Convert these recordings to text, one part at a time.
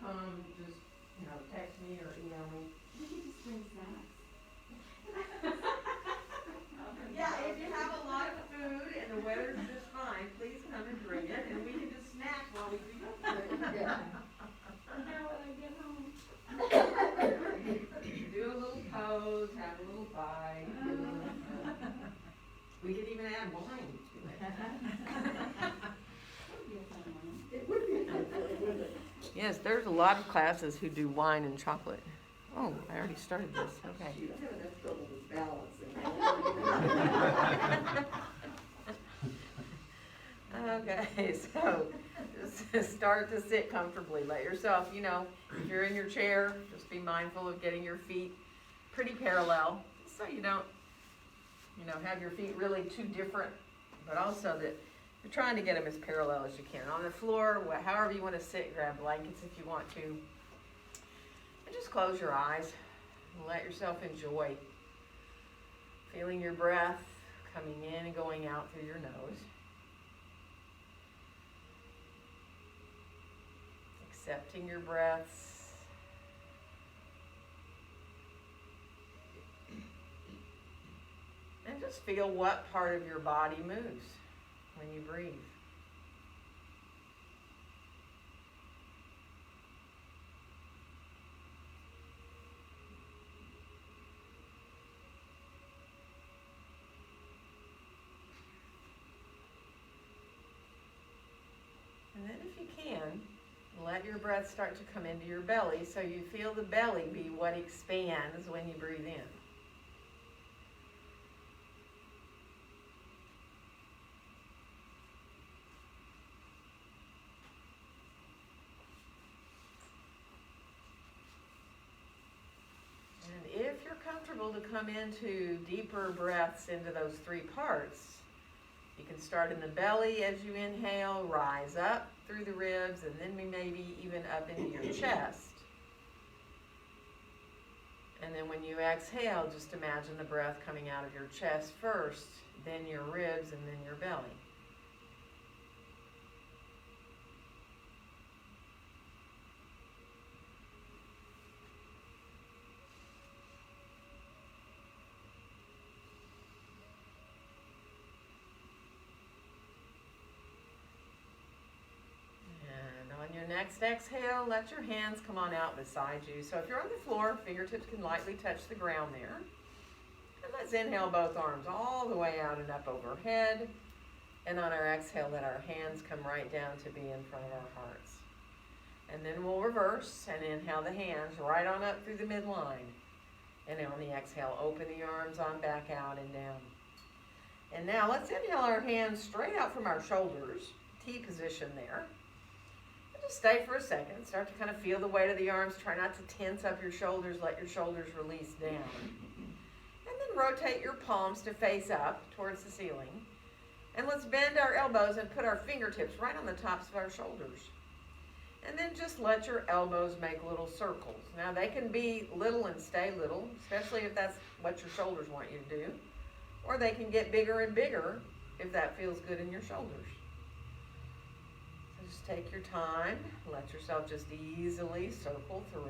come, just, text me or email me. We can just bring snacks. Yeah, if you have a lot of food and the weather's just fine, please come and bring it, and we can just snack while we do it. Yeah. Now when I get home. Do a little pose, have a little bite. We could even add wine to it. It would be a fun one, wouldn't it? Yes, there's a lot of classes who do wine and chocolate. Oh, I already started this. Okay. Shoot, I'm having enough trouble with balancing. Okay, so just start to sit comfortably. Let yourself, if you're in your chair, just be mindful of getting your feet pretty parallel, so you don't, have your feet really too different, but also that you're trying to get them as parallel as you can. On the floor, however you want to sit, grab blankets if you want to. And just close your eyes and let yourself enjoy feeling your breath coming in and going out through your nose. Accepting your breaths. And just feel what part of your body moves when you breathe. And then if you can, let your breath start to come into your belly so you feel the belly be what expands when you breathe in. And if you're comfortable to come into deeper breaths into those three parts, you can start in the belly as you inhale, rise up through the ribs, and then maybe even up into your chest. And then when you exhale, just imagine the breath coming out of your chest first, then your ribs, and then your belly. On your next exhale, let your hands come on out beside you. So if you're on the floor, fingertips can lightly touch the ground there. And let's inhale both arms all the way out and up overhead. And on our exhale, let our hands come right down to be in front of our hearts. And then we'll reverse and inhale the hands right on up through the midline. And on the exhale, open the arms on back out and down. And now let's inhale our hands straight out from our shoulders, T position there. Just stay for a second. Start to kind of feel the weight of the arms. Try not to tense up your shoulders. Let your shoulders release down. And then rotate your palms to face up towards the ceiling. And let's bend our elbows and put our fingertips right on the tops of our shoulders. And then just let your elbows make little circles. Now they can be little and stay little, especially if that's what your shoulders want you to do. Or they can get bigger and bigger if that feels good in your shoulders. Just take your time, let yourself just easily circle through.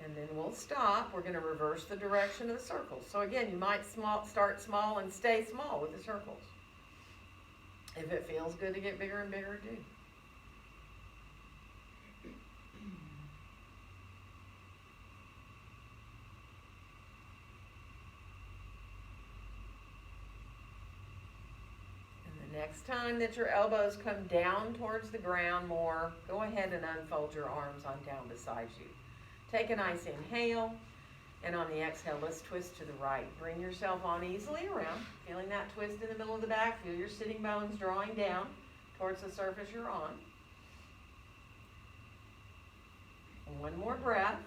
And then we'll stop. We're going to reverse the direction of the circles. So again, you might start small and stay small with the circles. If it feels good to get bigger and bigger, do. Next time that your elbows come down towards the ground more, go ahead and unfold your arms on down beside you. Take a nice inhale, and on the exhale, let's twist to the right. Bring yourself on easily around, feeling that twist in the middle of the back. Feel your sitting bones drawing down towards the surface you're on. And one more breath.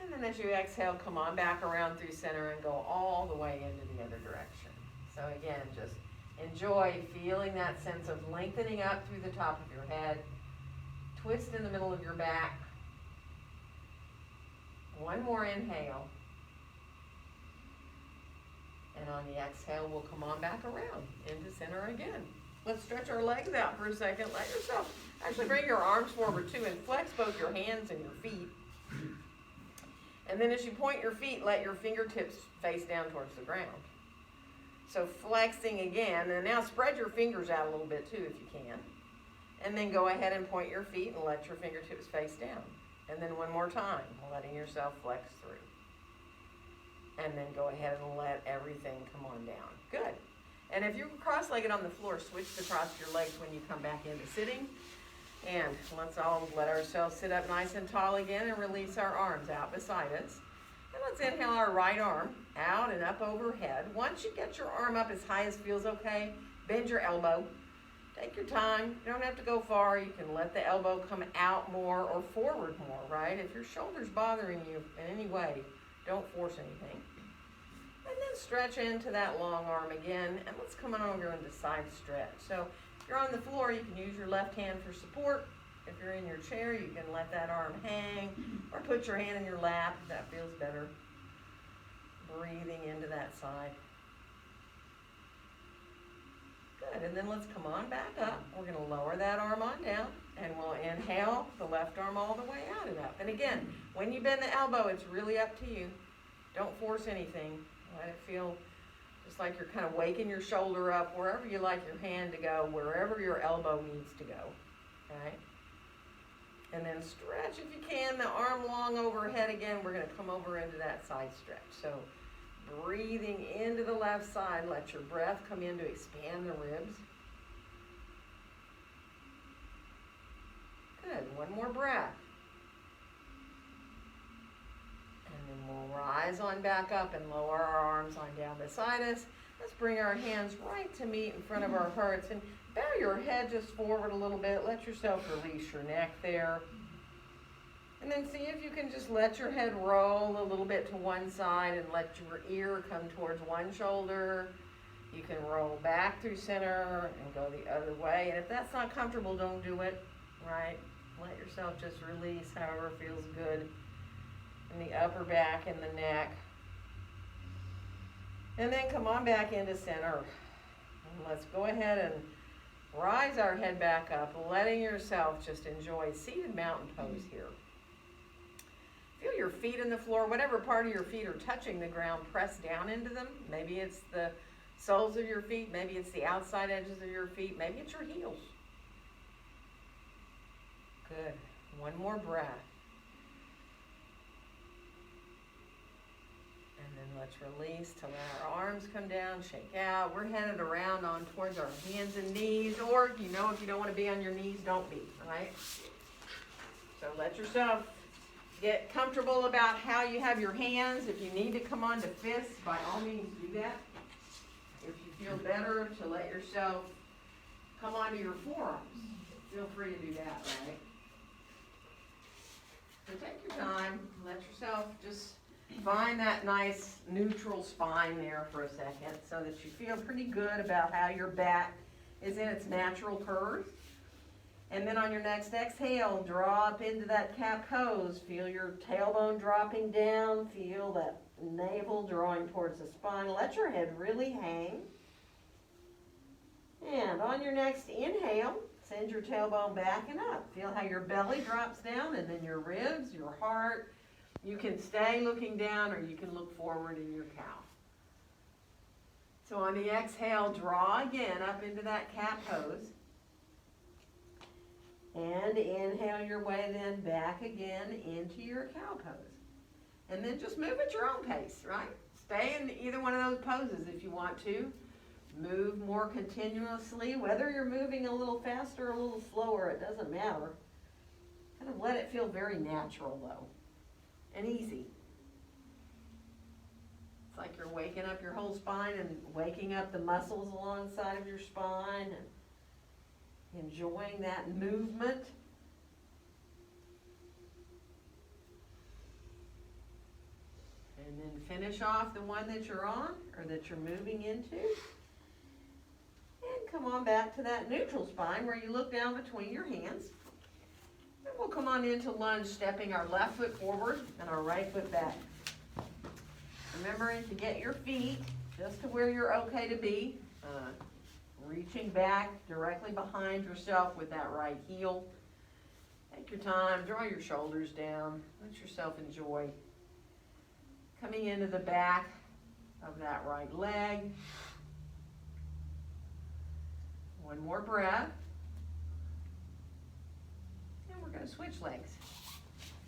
And then as you exhale, come on back around through center and go all the way into the other direction. So again, just enjoy feeling that sense of lengthening up through the top of your head. Twist in the middle of your back. One more inhale. And on the exhale, we'll come on back around into center again. Let's stretch our legs out for a second. Let yourself actually bring your arms forward too and flex both your hands and your feet. And then as you point your feet, let your fingertips face down towards the ground. So flexing again, and now spread your fingers out a little bit too if you can. And then go ahead and point your feet and let your fingertips face down. And then one more time, letting yourself flex through. And then go ahead and let everything come on down. Good. And if you're cross-legged on the floor, switch to cross your legs when you come back into sitting. And let's all let ourselves sit up nice and tall again and release our arms out beside us. And let's inhale our right arm out and up overhead. Once you get your arm up as high as feels okay, bend your elbow. Take your time. You don't have to go far. You can let the elbow come out more or forward more, right? If your shoulder's bothering you in any way, don't force anything. And then stretch into that long arm again. And let's come on over into side stretch. So if you're on the floor, you can use your left hand for support. If you're in your chair, you can let that arm hang or put your hand in your lap if that feels better. Breathing into that side. Good, and then let's come on back up. We're going to lower that arm on down, and we'll inhale the left arm all the way out and up. And again, when you bend the elbow, it's really up to you. Don't force anything. Let it feel just like you're kind of waking your shoulder up wherever you like your hand to go, wherever your elbow needs to go, okay? And then stretch if you can, the arm long overhead again. We're going to come over into that side stretch. So breathing into the left side, let your breath come in to expand the ribs. Good, one more breath. And then we'll rise on back up and lower our arms on down beside us. Let's bring our hands right to meet in front of our hearts and bow your head just forward a little bit. Let yourself release your neck there. And then see if you can just let your head roll a little bit to one side and let your ear come towards one shoulder. You can roll back through center and go the other way. And if that's not comfortable, don't do it, right? Let yourself just release however feels good in the upper back and the neck. And then come on back into center. And let's go ahead and rise our head back up, letting yourself just enjoy seated mountain pose here. Feel your feet in the floor, whatever part of your feet are touching the ground, press down into them. Maybe it's the soles of your feet, maybe it's the outside edges of your feet, maybe it's your heels. Good. One more breath. And then let's release to let our arms come down, shake out. We're headed around on towards our hands and knees, or if you don't want to be on your knees, don't be, right? So let yourself get comfortable about how you have your hands. If you need to come on to fists, by all means do that. If you feel better to let yourself come onto your forearms, feel free to do that, right? So take your time, let yourself just find that nice neutral spine there for a second so that you feel pretty good about how your back is in its natural curve. And then on your next exhale, draw up into that cat pose. Feel your tailbone dropping down. Feel that navel drawing towards the spine. Let your head really hang. And on your next inhale, send your tailbone back and up. Feel how your belly drops down and then your ribs, your heart. You can stay looking down or you can look forward in your cow. So on the exhale, draw again up into that cat pose. And inhale your way then back again into your cow pose. And then just move at your own pace, right? Stay in either one of those poses if you want to. Move more continuously. Whether you're moving a little faster or a little slower, it doesn't matter. Kind of let it feel very natural though, and easy. It's like you're waking up your whole spine and waking up the muscles alongside of your spine and enjoying that movement. And then finish off the one that you're on or that you're moving into. And come on back to that neutral spine where you look down between your hands. And we'll come on into lunge, stepping our left foot forward and our right foot back. Remembering to get your feet just to where you're okay to be. Reaching back directly behind yourself with that right heel. Take your time, draw your shoulders down, let yourself enjoy coming into the back of that right leg. One more breath. And we're going to switch legs.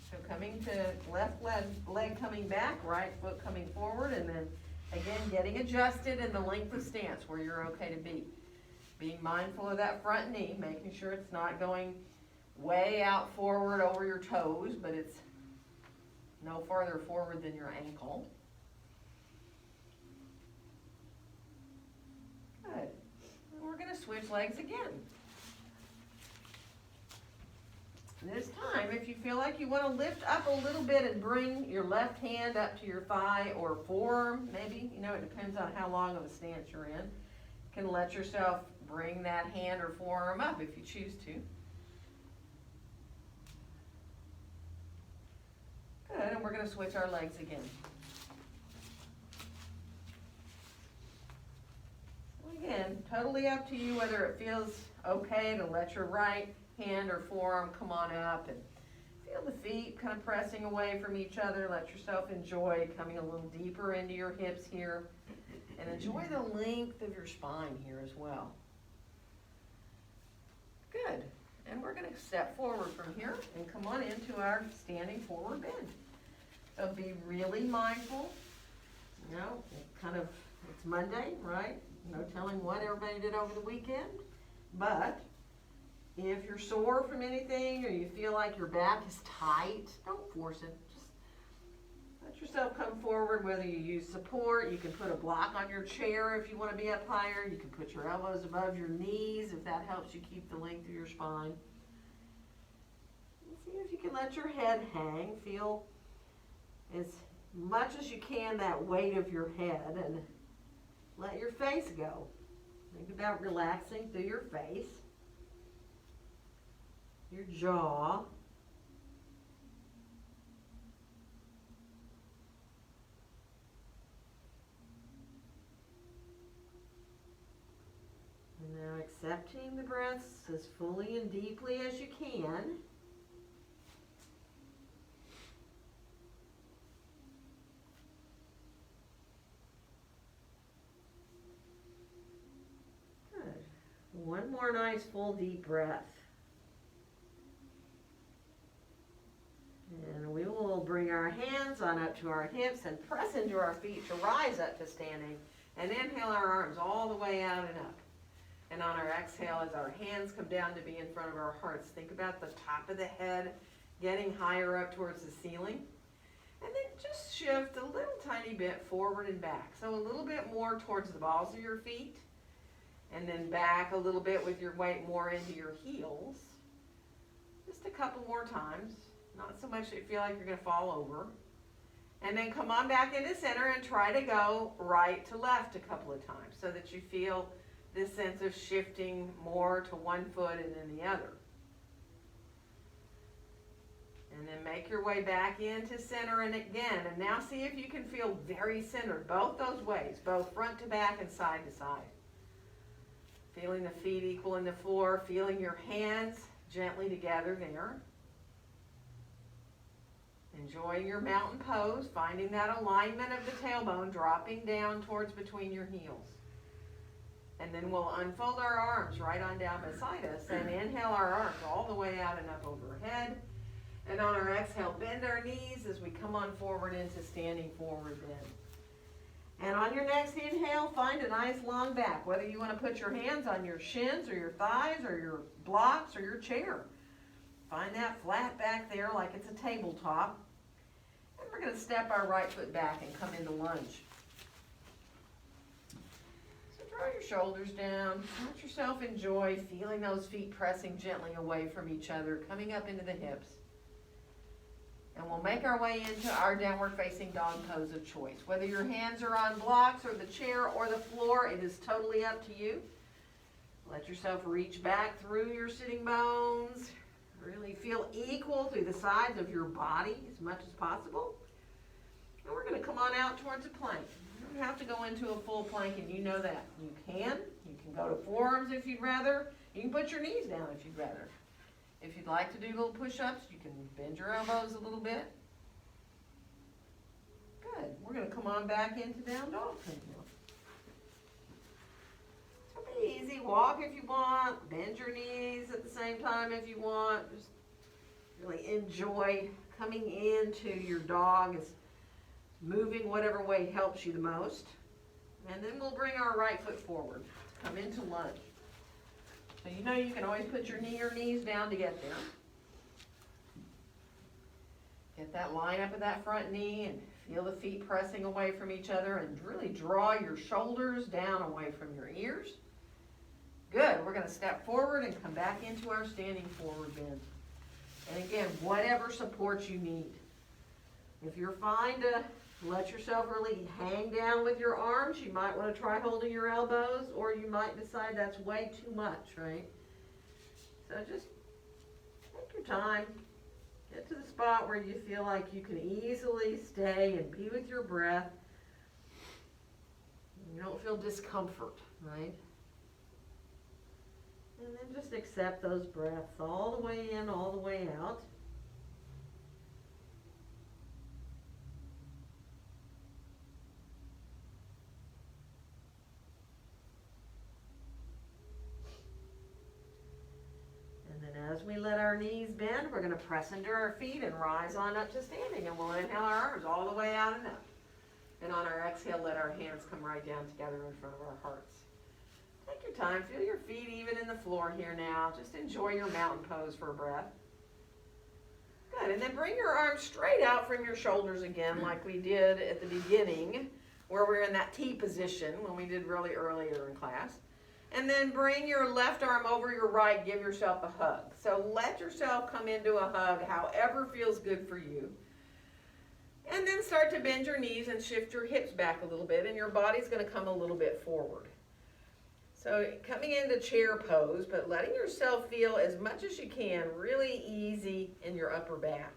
So coming to left leg coming back, right foot coming forward, and then again getting adjusted in the length of stance where you're okay to be. Being mindful of that front knee, making sure it's not going way out forward over your toes, but it's no farther forward than your ankle. Good. And we're going to switch legs again. This time, if you feel like you want to lift up a little bit and bring your left hand up to your thigh or forearm, maybe, it depends on how long of a stance you're in. You can let yourself bring that hand or forearm up if you choose to. Good, and we're going to switch our legs again. Again, totally up to you whether it feels okay to let your right hand or forearm come on up and feel the feet kind of pressing away from each other. Let yourself enjoy coming a little deeper into your hips here and enjoy the length of your spine here as well. Good. And we're going to step forward from here and come on into our standing forward bend. So be really mindful. It's Monday, right? No telling what everybody did over the weekend. But if you're sore from anything or you feel like your back is tight, don't force it. Just let yourself come forward, whether you use support. You can put a block on your chair if you want to be up higher. You can put your elbows above your knees if that helps you keep the length of your spine. And see if you can let your head hang. Feel as much as you can that weight of your head and let your face go. Think about relaxing through your face, your jaw, and now accepting the breaths as fully and deeply as you can. One more nice full deep breath. And we will bring our hands on up to our hips and press into our feet to rise up to standing. And inhale our arms all the way out and up. And on our exhale, as our hands come down to be in front of our hearts, think about the top of the head getting higher up towards the ceiling. And then just shift a little tiny bit forward and back. So a little bit more towards the balls of your feet. And then back a little bit with your weight more into your heels. Just a couple more times. Not so much that you feel like you're going to fall over. And then come on back into center and try to go right to left a couple of times so that you feel this sense of shifting more to one foot and then the other. And then make your way back into center and again. And now see if you can feel very centered both those ways, both front to back and side to side. Feeling the feet equal in the floor, feeling your hands gently together there. Enjoying your mountain pose, finding that alignment of the tailbone dropping down towards between your heels. And then we'll unfold our arms right on down beside us and inhale our arms all the way out and up overhead. And on our exhale, bend our knees as we come on forward into standing forward bend. And on your next inhale, find a nice long back, whether you want to put your hands on your shins or your thighs or your blocks or your chair. Find that flat back there like it's a tabletop. And we're going to step our right foot back and come into lunge. So draw your shoulders down, let yourself enjoy feeling those feet pressing gently away from each other, coming up into the hips. And we'll make our way into our downward facing dog pose of choice. Whether your hands are on blocks or the chair or the floor, it is totally up to you. Let yourself reach back through your sitting bones. Really feel equal through the sides of your body as much as possible. And we're going to come on out towards a plank. don't have to go into a full plank, and you know that. You can go to forearms if you'd rather. You can put your knees down if you'd rather. If you'd like to do little push-ups, you can bend your elbows a little bit. Good. We're going to come on back into down dog from here. It'll be easy. Walk if you want. Bend your knees at the same time if you want. Just really enjoy coming into your dog, is moving whatever way helps you the most. And then we'll bring our right foot forward. Come into lunge. So you know you can always put your knee or knees down to get there. Get that line up of that front knee and feel the feet pressing away from each other, and really draw your shoulders down away from your ears. Good. We're going to step forward and come back into our standing forward bend. And again, whatever support you need. If you're fine to let yourself really hang down with your arms, you might want to try holding your elbows, or you might decide that's way too much, right? So just take your time. Get to the spot where you feel like you can easily stay and be with your breath. You don't feel discomfort, right? And then just accept those breaths all the way in, all the way out. As we let our knees bend, we're going to press into our feet and rise on up to standing. And we'll inhale our arms all the way out and up. And on our exhale, let our hands come right down together in front of our hearts. Take your time. Feel your feet even in the floor here now. Just enjoy your mountain pose for a breath. Good. And then bring your arms straight out from your shoulders again, like we did at the beginning, where we're in that T position when we did really earlier in class. And then bring your left arm over your right, give yourself a hug. So let yourself come into a hug however feels good for you. And then start to bend your knees and shift your hips back a little bit, and your body's going to come a little bit forward. So coming into chair pose, but letting yourself feel as much as you can really easy in your upper back.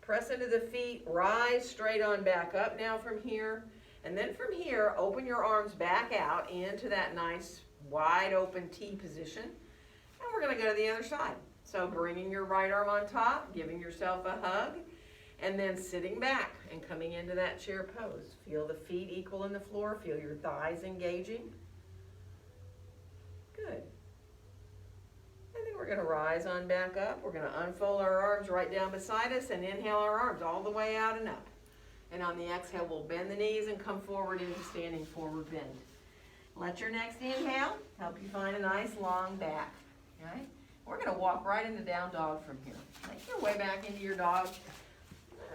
Press into the feet, rise straight on back up now from here. And then from here, open your arms back out into that nice wide open T position. And we're going to go to the other side. So bringing your right arm on top, giving yourself a hug, and then sitting back and coming into that chair pose. Feel the feet equal in the floor. Feel your thighs engaging. Good. And then we're going to rise on back up. We're going to unfold our arms right down beside us and inhale our arms all the way out and up. And on the exhale, we'll bend the knees and come forward into standing forward bend. Let your next inhale help you find a nice long back. All right? We're going to walk right into down dog from here. Make your way back into your dog.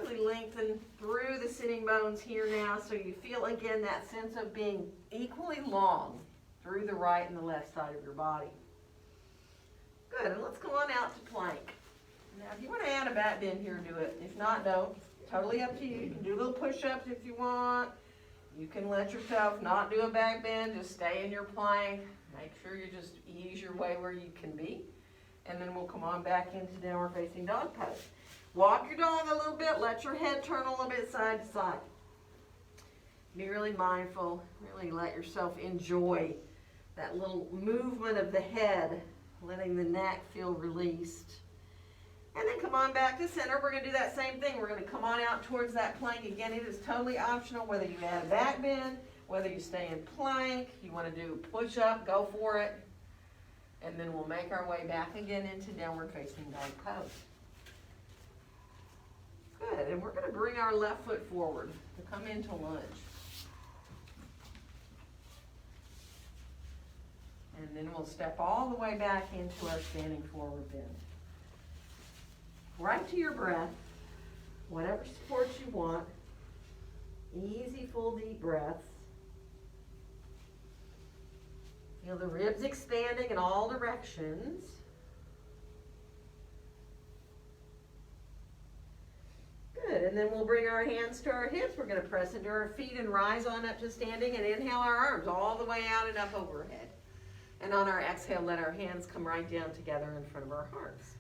Really lengthen through the sitting bones here now, so you feel again that sense of being equally long through the right and the left side of your body. Good, and let's go on out to plank. Now if you want to add a back bend here, do it. If not, don't. Totally up to you. You can do little push-ups if you want. You can let yourself not do a back bend. Just stay in your plank. Make sure you just ease your way where you can be. And then we'll come on back into downward facing dog pose. Walk your dog a little bit. Let your head turn a little bit side to side. Be really mindful. Really let yourself enjoy that little movement of the head, letting the neck feel released. And then come on back to center. We're going to do that same thing. We're going to come on out towards that plank. Again, it is totally optional whether you add a back bend, whether you stay in plank, you want to do push up, go for it. And then we'll make our way back again into downward facing dog pose. Good. And we're going to bring our left foot forward to come into lunge. And then we'll step all the way back into our standing forward bend. Right to your breath, whatever support you want. Easy, full, deep breaths. Feel the ribs expanding in all directions. Good, and then we'll bring our hands to our hips. We're going to press into our feet and rise on up to standing and inhale our arms all the way out and up overhead. And on our exhale, let our hands come right down together in front of our hearts.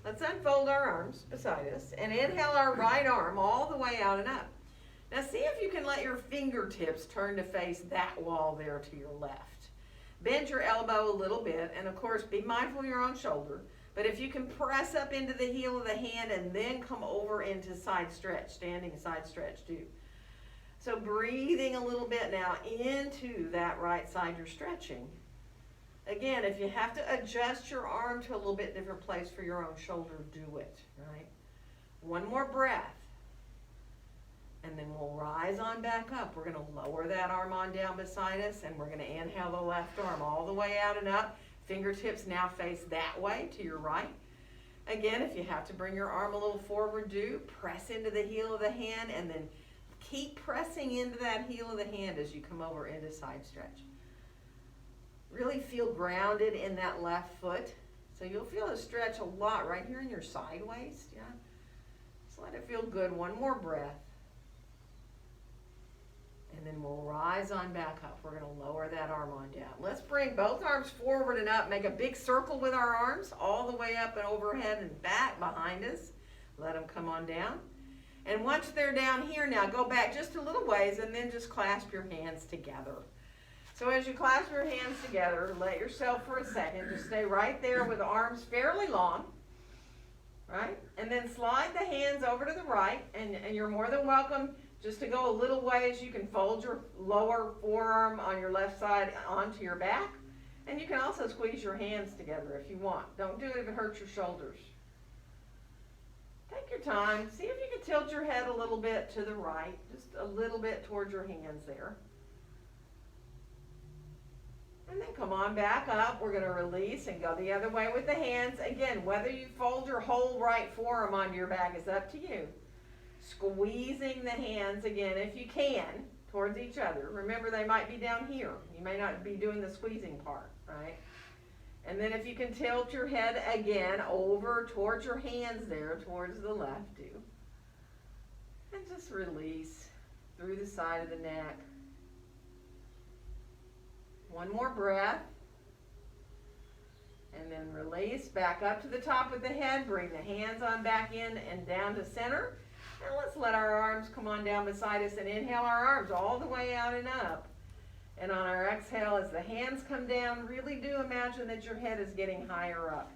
Let's unfold our arms beside us and inhale our right arm all the way out and up. Now see if you can let your fingertips turn to face that wall there to your left. Bend your elbow a little bit, and of course be mindful of your own shoulder. But if you can press up into the heel of the hand and then come over into side stretch, standing side stretch too. So breathing a little bit now into that right side you're stretching. Again, if you have to adjust your arm to a little bit different place for your own shoulder, do it, right? One more breath. And then we'll rise on back up. We're going to lower that arm on down beside us, and we're going to inhale the left arm all the way out and up. Fingertips now face that way to your right. Again, if you have to bring your arm a little forward, do. Press into the heel of the hand, and then keep pressing into that heel of the hand as you come over into side stretch. Really feel grounded in that left foot. So you'll feel a stretch a lot right here in your side waist. Yeah. Just let it feel good. One more breath. And then we'll rise on back up. We're going to lower that arm on down. Let's bring both arms forward and up. Make a big circle with our arms all the way up and overhead and back behind us. Let them come on down. And once they're down here now, go back just a little ways and then just clasp your hands together. So as you clasp your hands together, let yourself for a second just stay right there with the arms fairly long. Right? And then slide the hands over to the right, and you're more than welcome just to go a little ways. You can fold your lower forearm on your left side onto your back. And you can also squeeze your hands together if you want. Don't do it if it hurts your shoulders. Take your time. See if you can tilt your head a little bit to the right. Just a little bit towards your hands there. And then come on back up. We're going to release and go the other way with the hands. Again, whether you fold your whole right forearm onto your back is up to you. Squeezing the hands again, if you can, towards each other. Remember, they might be down here. You may not be doing the squeezing part, right? And then if you can tilt your head again over towards your hands there, towards the left, do. And just release through the side of the neck. One more breath. And then release back up to the top of the head. Bring the hands on back in and down to center. And let's let our arms come on down beside us and inhale our arms all the way out and up. And on our exhale, as the hands come down, really do imagine that your head is getting higher up.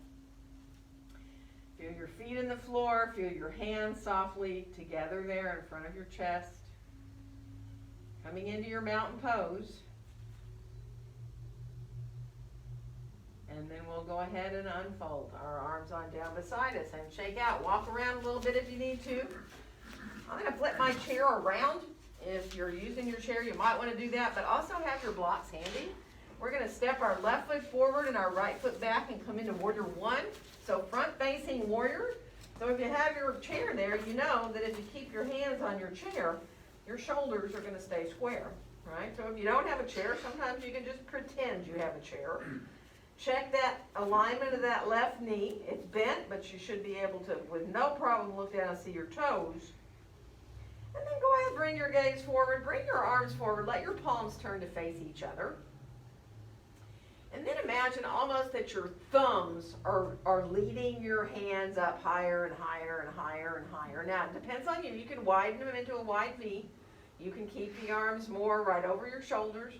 Feel your feet in the floor. Feel your hands softly together there in front of your chest. Coming into your mountain pose. And then we'll go ahead and unfold our arms on down beside us and shake out. Walk around a little bit if you need to. I'm going to flip my chair around. If you're using your chair, you might want to do that, but also have your blocks handy. We're going to step our left foot forward and our right foot back and come into warrior one. So front facing warrior. So if you have your chair there, you know that if you keep your hands on your chair, your shoulders are going to stay square, right? So if you don't have a chair, sometimes you can just pretend you have a chair. Check that alignment of that left knee. It's bent, but you should be able to, with no problem, look down and see your toes. And then go ahead, bring your gaze forward, bring your arms forward, let your palms turn to face each other. And then imagine almost that your thumbs are leading your hands up higher and higher and higher and higher. Now, it depends on you. You can widen them into a wide V. You can keep the arms more right over your shoulders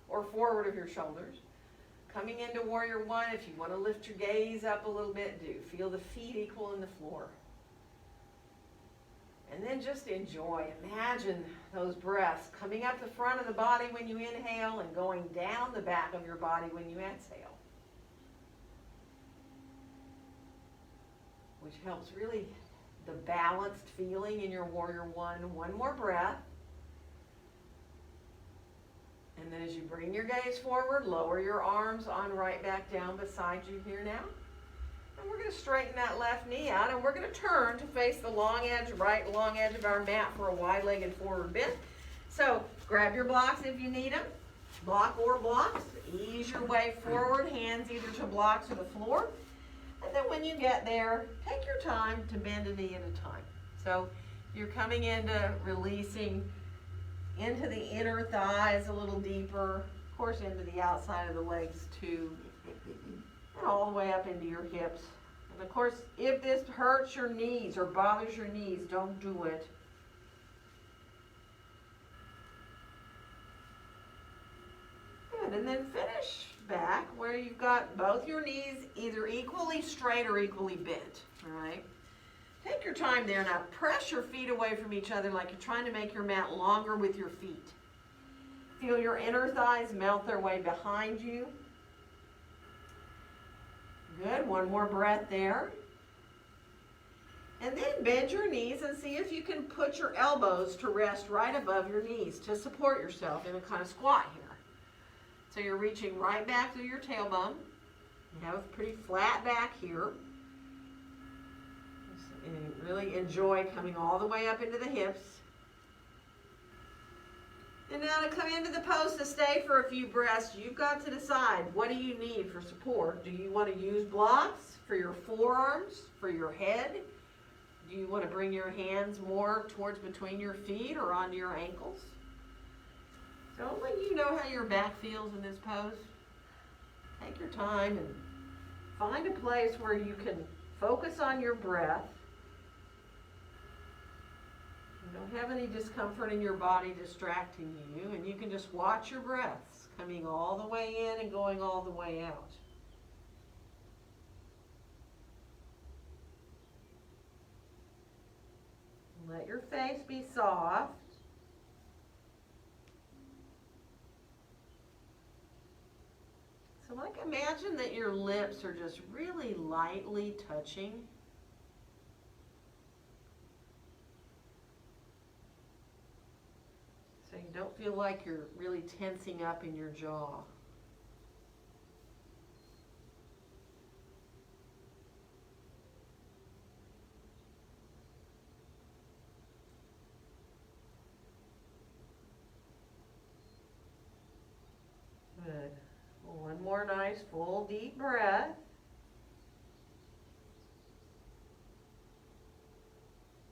or forward of your shoulders. Coming into warrior one, if you want to lift your gaze up a little bit, do. Feel the feet equal in the floor. And then just enjoy. Imagine those breaths coming up the front of the body when you inhale and going down the back of your body when you exhale. Which helps really the balanced feeling in your warrior one. One more breath. And then as you bring your gaze forward, lower your arms on right back down beside you here now. And we're going to straighten that left knee out, and we're going to turn to face the long edge, right long edge of our mat for a wide-legged forward bend. So grab your blocks if you need them, block or blocks. Ease your way forward, hands either to blocks or the floor. And then when you get there, take your time to bend a knee at a time. So you're coming into releasing into the inner thighs a little deeper, of course into the outside of the legs too. And all the way up into your hips. And of course, if this hurts your knees or bothers your knees, don't do it. and then finish back where you've got both your knees either equally straight or equally bent, all right? Take your time there. Now press your feet away from each other like you're trying to make your mat longer with your feet. Feel your inner thighs melt their way behind you. Good, one more breath there. And then bend your knees and see if you can put your elbows to rest right above your knees to support yourself in a kind of squat here. So you're reaching right back through your tailbone. You have a pretty flat back here. And really enjoy coming all the way up into the hips. And now to come into the pose to stay for a few breaths, you've got to decide, what do you need for support? Do you want to use blocks for your forearms, for your head? Do you want to bring your hands more towards between your feet or onto your ankles? So when you know how your back feels in this pose, take your time and find a place where you can focus on your breath. You don't have any discomfort in your body distracting you, and you can just watch your breaths coming all the way in and going all the way out. Let your face be soft. So like imagine that your lips are just really lightly touching. So you don't feel like you're really tensing up in your jaw. Good. One more nice full deep breath.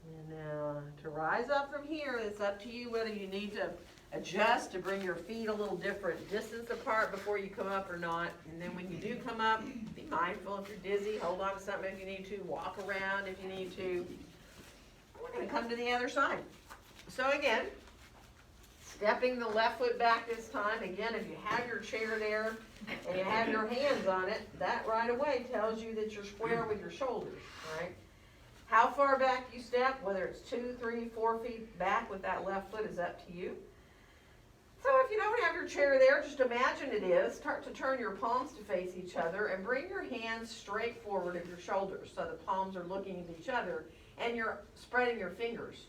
And now to rise up from here, it's up to you whether you need to adjust to bring your feet a little different distance apart before you come up or not. And then when you do come up, be mindful if you're dizzy, hold on to something if you need to, walk around if you need to. We're going to come to the other side. So again, stepping the left foot back this time. Again, if you have your chair there and you have your hands on it, that right away tells you that you're square with your shoulders, right? How far back you step, whether it's 2, 3, 4 feet back with that left foot is up to you. So if you don't have your chair there, just imagine it is. Start to turn your palms to face each other and bring your hands straight forward of your shoulders so the palms are looking at each other and you're spreading your fingers.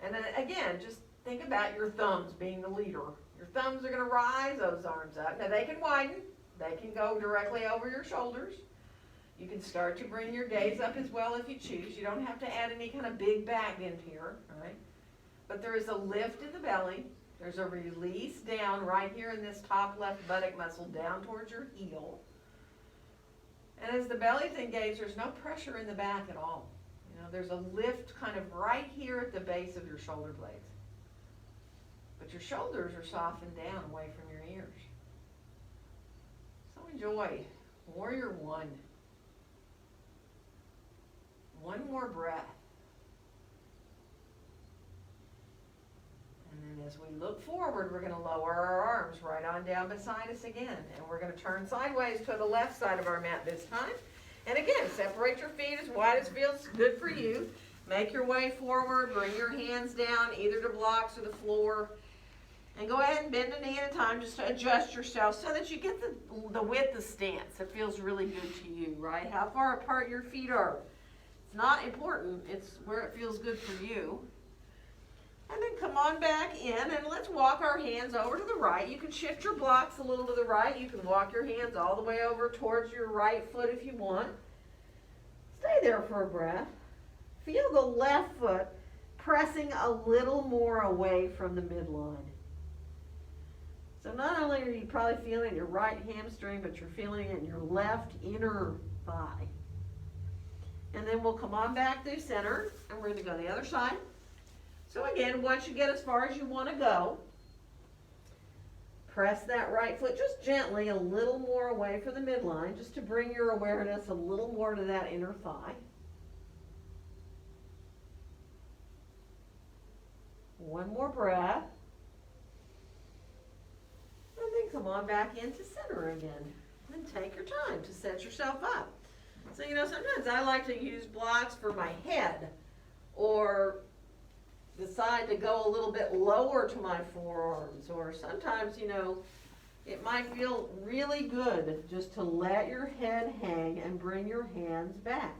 And then again, just think about your thumbs being the leader. Your thumbs are going to rise those arms up. Now they can widen. They can go directly over your shoulders. You can start to bring your gaze up as well if you choose. You don't have to add any kind of big back bend here, right? But there is a lift in the belly. There's a release down right here in this top left buttock muscle down towards your heel. And as the belly's engaged, there's no pressure in the back at all. You know, there's a lift kind of right here at the base of your shoulder blades. But your shoulders are softened down away from your ears. So enjoy Warrior One. One more breath. And then as we look forward, we're going to lower our arms right on down beside us again. And we're going to turn sideways to the left side of our mat this time. And again, separate your feet as wide as feels good for you. Make your way forward. Bring your hands down either to blocks or the floor. And go ahead and bend a knee at a time just to adjust yourself so that you get the width of stance that feels really good to you, right? How far apart your feet are. It's not important. It's where it feels good for you. And then come on back in and let's walk our hands over to the right. You can shift your blocks a little to the right. You can walk your hands all the way over towards your right foot if you want. Stay there for a breath. Feel the left foot pressing a little more away from the midline. So not only are you probably feeling your right hamstring, but you're feeling it in your left inner thigh. And then we'll come on back through center, and we're going to go the other side. So again, once you get as far as you want to go, press that right foot just gently a little more away from the midline, just to bring your awareness a little more to that inner thigh. One more breath. And then come on back into center again. And take your time to set yourself up. So, sometimes I like to use blocks for my head, or decide to go a little bit lower to my forearms, or sometimes, it might feel really good just to let your head hang and bring your hands back.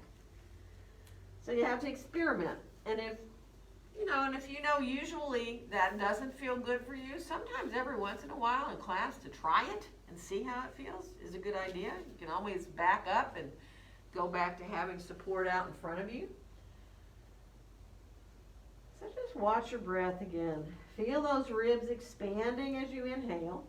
So you have to experiment. And if usually that doesn't feel good for you, sometimes every once in a while in class to try it and see how it feels is a good idea. You can always back up and go back to having support out in front of you. So just watch your breath again. Feel those ribs expanding as you inhale.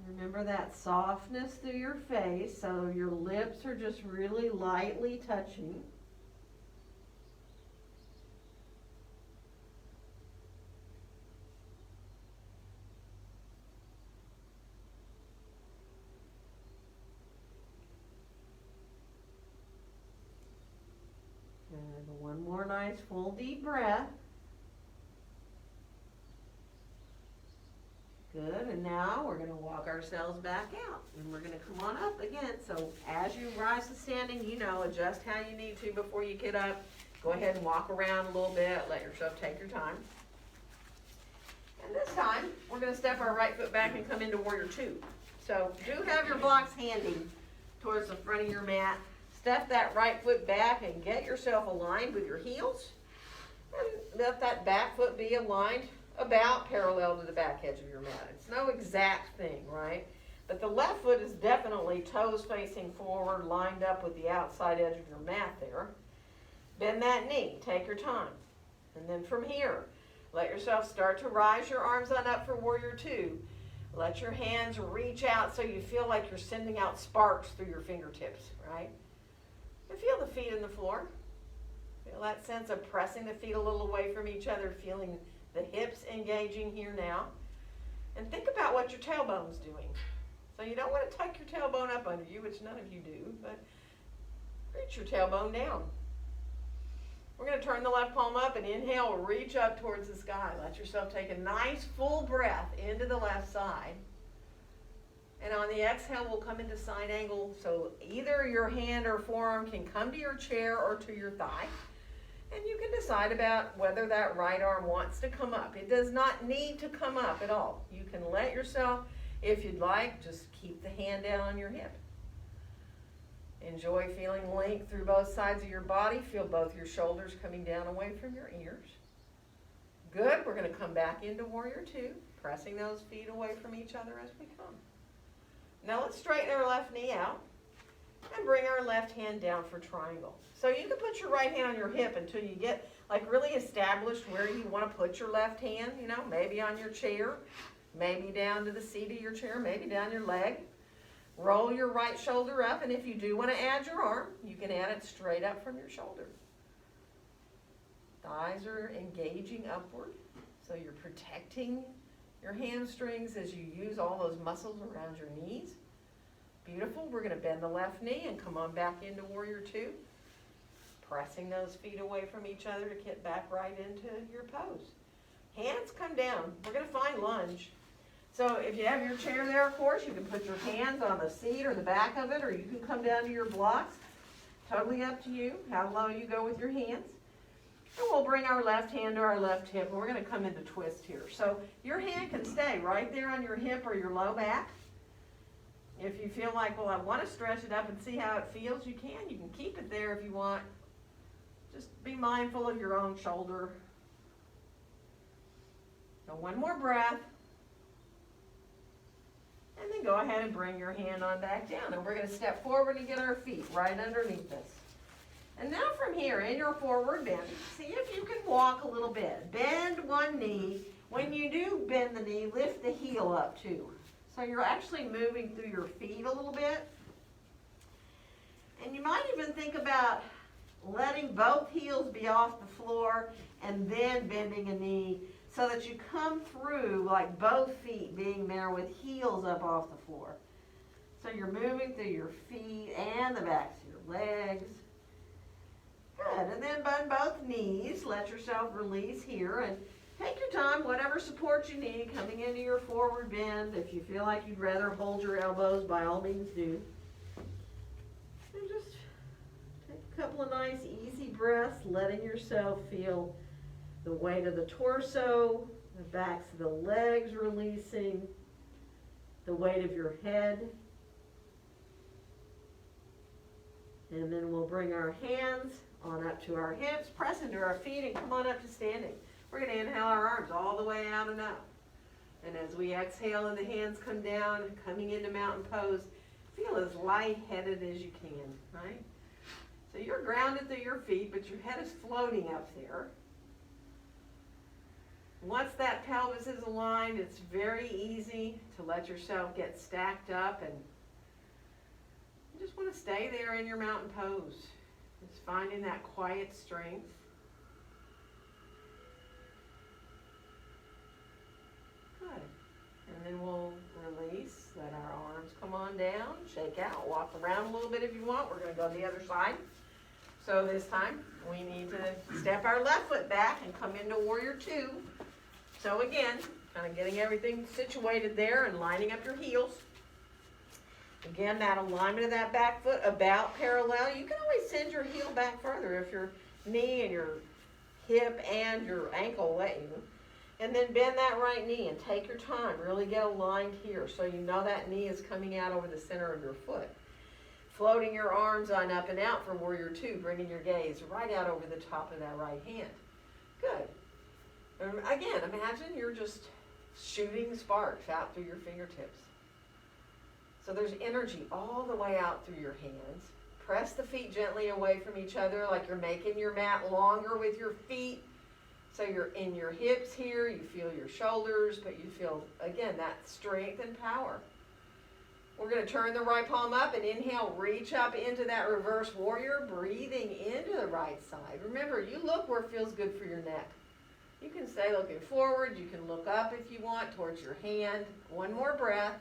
Remember that softness through your face, so your lips are just really lightly touching. And one more nice full deep breath. Good, and now we're going to walk ourselves back out, and we're going to come on up again. So as you rise to standing, adjust how you need to before you get up. Go ahead and walk around a little bit, let yourself take your time. And this time, we're going to step our right foot back and come into Warrior Two. So do have your blocks handy towards the front of your mat. Step that right foot back and get yourself aligned with your heels. And let that back foot be aligned about parallel to the back edge of your mat. It's no exact thing, right? But the left foot is definitely toes facing forward, lined up with the outside edge of your mat there. Bend that knee, take your time. And then from here, let yourself start to rise your arms on up for Warrior Two. Let your hands reach out so you feel like you're sending out sparks through your fingertips, right? And feel the feet in the floor. Feel that sense of pressing the feet a little away from each other, feeling the hips engaging here now. And think about what your tailbone's doing. So you don't want to tuck your tailbone up under you, which none of you do, but reach your tailbone down. We're going to turn the left palm up and inhale, reach up towards the sky. Let yourself take a nice full breath into the left side. And on the exhale, we'll come into side angle. So either your hand or forearm can come to your chair or to your thigh. And you can decide about whether that right arm wants to come up. It does not need to come up at all. You can let yourself, if you'd like, just keep the hand down on your hip. Enjoy feeling length through both sides of your body. Feel both your shoulders coming down away from your ears. Good. We're going to come back into Warrior Two, pressing those feet away from each other as we come. Now let's straighten our left knee out and bring our left hand down for triangle. So you can put your right hand on your hip until you get really established where you want to put your left hand, maybe on your chair, maybe down to the seat of your chair, maybe down your leg. Roll your right shoulder up, and if you do want to add your arm, you can add it straight up from your shoulder. Thighs are engaging upward, so you're protecting your hamstrings as you use all those muscles around your knees. Beautiful. We're going to bend the left knee and come on back into Warrior Two. Pressing those feet away from each other to get back right into your pose. Hands come down. We're going to find lunge. So if you have your chair there, of course, you can put your hands on the seat or the back of it, or you can come down to your blocks. Totally up to you how low you go with your hands. And we'll bring our left hand to our left hip, and we're going to come into twist here. So your hand can stay right there on your hip or your low back. If you feel like, well, I want to stretch it up and see how it feels, you can. You can keep it there if you want. Just be mindful of your own shoulder. So one more breath. And then go ahead and bring your hand on back down. And we're going to step forward and get our feet right underneath us. And now from here, in your forward bend, see if you can walk a little bit. Bend one knee. When you do bend the knee, lift the heel up too. So you're actually moving through your feet a little bit. And you might even think about letting both heels be off the floor and then bending a knee so that you come through like both feet being there with heels up off the floor. So you're moving through your feet and the backs of your legs. Good, and then bend both knees. Let yourself release here and take your time, whatever whatever support you need, coming into your forward bend. If you feel like you'd rather hold your elbows, by all means do. And just take a couple of nice easy breaths, letting yourself feel the weight of the torso, the backs of the legs releasing, the weight of your head. And then we'll bring our hands on up to our hips, press into our feet, and come on up to standing. We're going to inhale our arms all the way out and up. And as we exhale and the hands come down, coming into mountain pose, feel as lightheaded as you can, right? So you're grounded through your feet, but your head is floating up there. Once that pelvis is aligned, it's very easy to let yourself get stacked up, and you just want to stay there in your mountain pose. Just finding that quiet strength. Good. And then we'll release, let our arms come on down, shake out, walk around a little bit if you want. We're going to go to the other side. So this time, we need to step our left foot back and come into Warrior Two. So again, kind of getting everything situated there and lining up your heels. Again, that alignment of that back foot about parallel. You can always send your heel back further if your knee and your hip and your ankle let you. And then bend that right knee and take your time. Really get aligned here so you know that knee is coming out over the center of your foot. Floating your arms on up and out for Warrior Two, bringing your gaze right out over the top of that right hand. Good. Again, imagine you're just shooting sparks out through your fingertips. So there's energy all the way out through your hands. Press the feet gently away from each other like you're making your mat longer with your feet. So you're in your hips here, you feel your shoulders, but you feel, again, that strength and power. We're going to turn the right palm up and inhale, reach up into that reverse warrior, breathing into the right side. Remember, you look where it feels good for your neck. You can stay looking forward, you can look up if you want, towards your hand. One more breath.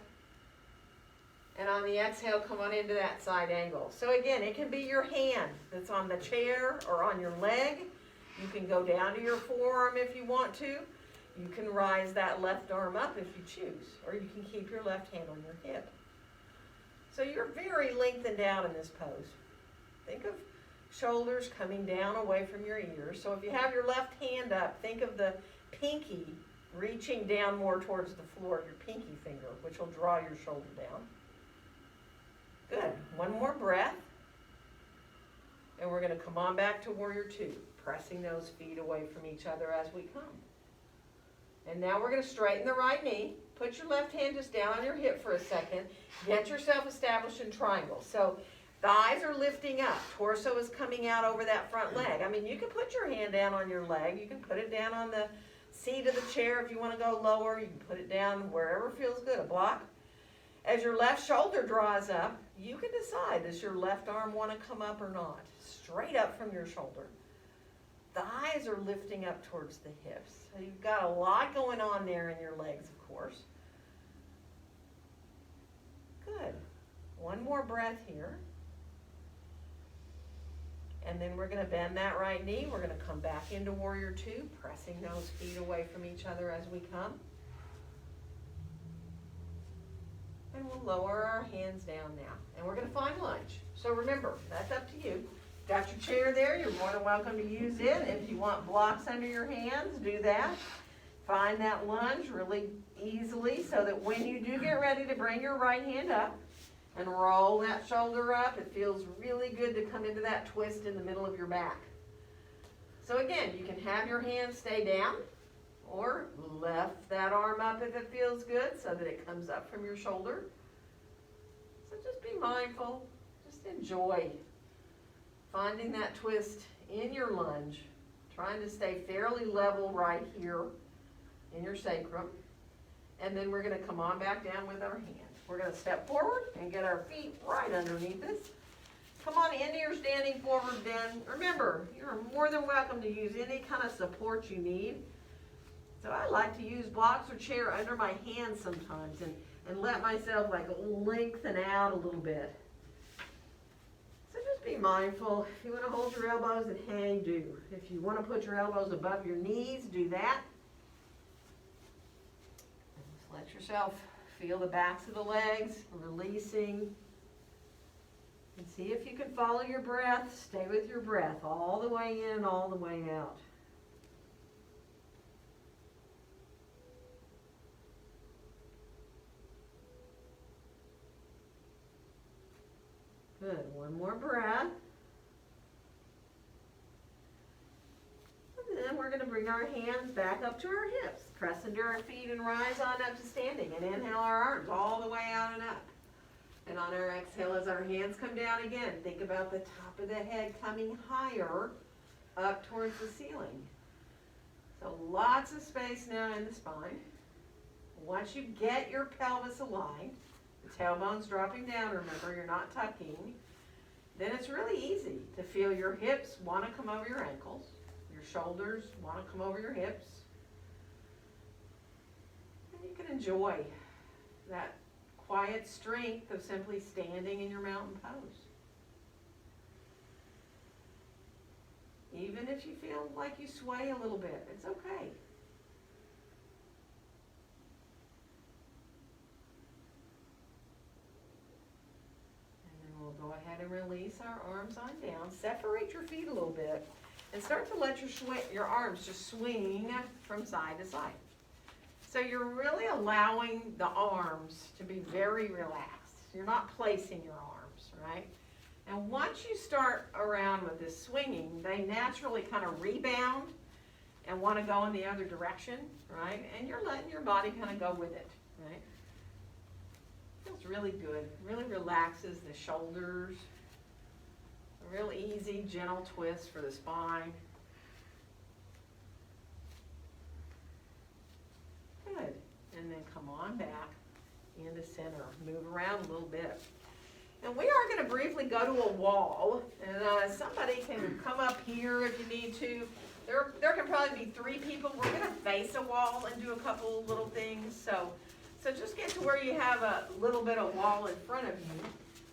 And on the exhale, come on into that side angle. So again, it can be your hand that's on the chair or on your leg. You can go down to your forearm if you want to. You can rise that left arm up if you choose, or you can keep your left hand on your hip. So you're very lengthened out in this pose. Think of shoulders coming down away from your ears. So if you have your left hand up, think of the pinky reaching down more towards the floor, your pinky finger, which will draw your shoulder down. Good. One more breath. And we're going to come on back to Warrior Two, pressing those feet away from each other as we come. And now we're going to straighten the right knee. Put your left hand just down on your hip for a second. Get yourself established in triangle. So thighs are lifting up. Torso is coming out over that front leg. I mean, you can put your hand down on your leg. You can put it down on the seat of the chair if you want to go lower. You can put it down wherever feels good, a block. As your left shoulder draws up, you can decide, does your left arm want to come up or not? Straight up from your shoulder. Thighs are lifting up towards the hips. So you've got a lot going on there in your legs, of course. Good. One more breath here. And then we're going to bend that right knee. We're going to come back into Warrior Two, pressing those feet away from each other as we come. And we'll lower our hands down now. And we're going to find lunge. So remember, that's up to you. Got your chair there. You're more than welcome to use it. If you want blocks under your hands, do that. Find that lunge really easily so that when you do get ready to bring your right hand up and roll that shoulder up, it feels really good to come into that twist in the middle of your back. So again, you can have your hands stay down or lift that arm up if it feels good so that it comes up from your shoulder. So just be mindful. Just enjoy finding that twist in your lunge, trying to stay fairly level right here in your sacrum. And then we're going to come on back down with our hands. We're going to step forward and get our feet right underneath us. Come on into your standing forward bend. Remember, you're more than welcome to use any kind of support you need. So I like to use blocks or chair under my hands sometimes and let myself like lengthen out a little bit. So just be mindful. If you want to hold your elbows and hang, do. If you want to put your elbows above your knees, do that. Let yourself feel the backs of the legs, releasing. And see if you can follow your breath. Stay with your breath all the way in, all the way out. Good. One more breath. And then we're going to bring our hands back up to our hips. Press into our feet and rise on up to standing. And inhale our arms all the way out and up. And on our exhale, as our hands come down again, think about the top of the head coming higher up towards the ceiling. So lots of space now in the spine. Once you get your pelvis aligned, the tailbone's dropping down, remember you're not tucking, then it's really easy to feel your hips want to come over your ankles, your shoulders want to come over your hips, and you can enjoy that quiet strength of simply standing in your mountain pose. Even if you feel like you sway a little bit, it's okay. We'll go ahead and release our arms on down. Separate your feet a little bit and start to let your arms just swing from side to side. So you're really allowing the arms to be very relaxed. You're not placing your arms, right? And once you start around with this swinging, they naturally kind of rebound and want to go in the other direction, right? And you're letting your body kind of go with it, right? Feels really good. Really relaxes the shoulders. A real easy, gentle twist for the spine. Good. And then come on back into center. Move around a little bit. And we are going to briefly go to a wall. And somebody can come up here if you need to. There can probably be 3 people. We're going to face a wall and do a couple little things. So just get to where you have a little bit of wall in front of you